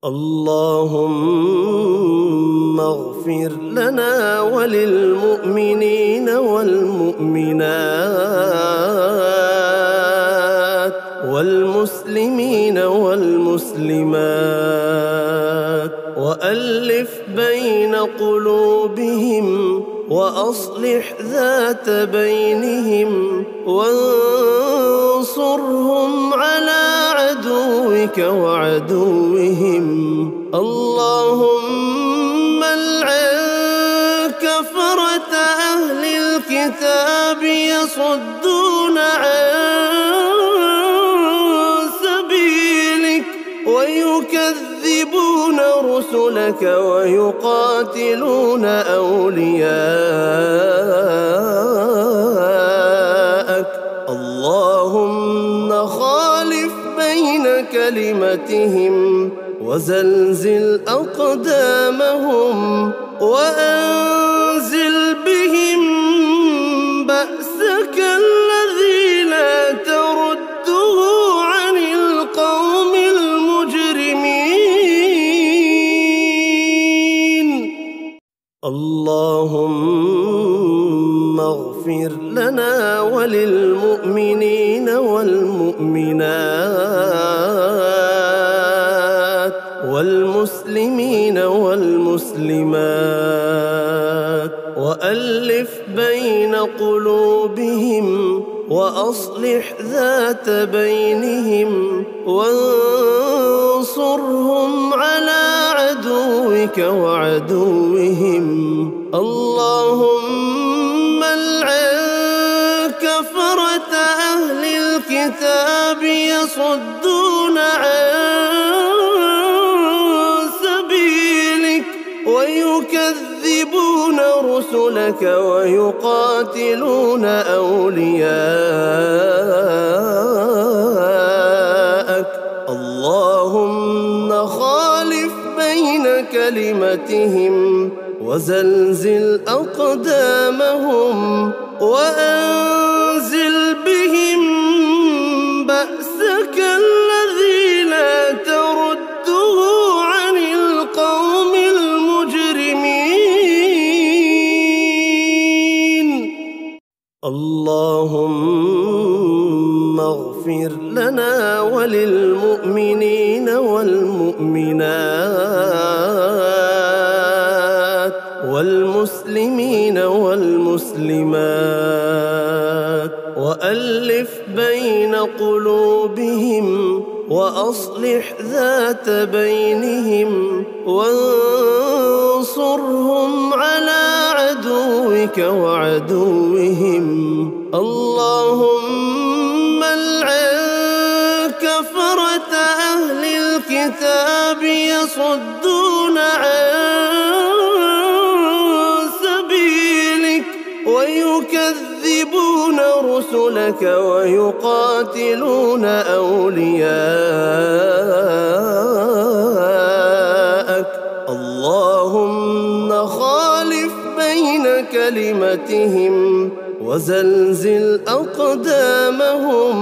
اللهم اغفر لنا وللمؤمنين والمؤمنات والمسلمين والمسلمات وألف بين قلوبهم وأصلح ذات بينهم وانصرهم على عدوك وعدوهم. اللهم العن كفرة أهل الكتاب يصدون عن سبيلك ويكذبون رسلك ويقاتلون أولياءك. اللهم خالف بين كلمتهم وزلزل أقدامهم وأنزل بهم بأسك الذي لا ترده عن القوم المجرمين. اللهم اغفر لنا وللمؤمنين والمؤمنات والمسلمين والمسلمات وألف بين قلوبهم وأصلح ذات بينهم وانصرهم على عدوك وعدوهم. اللهم العن كفرة أهل الكتاب يصدون عن سبيلك ويكذبون رسلك ويقاتلون أولياءك. اللهم خالف بين كلمتهم وزلزل أقدامهم وأنزل بهم بأسك الذي لا ترده عن القوم المجرمين. اللهم اغفر لنا وللمؤمنين والمؤمنات والمسلمين والمسلمات وألف بين قلوبهم وأصلح ذات بينهم وانصرهم على عدوك وعدوهم. اللهم العن كفرة أهل الكتاب يصدون عن سبيلك ويكذبون رسلك ويقاتلون أولياءك. اللهم خالف بين كلمتهم وزلزل أقدامهم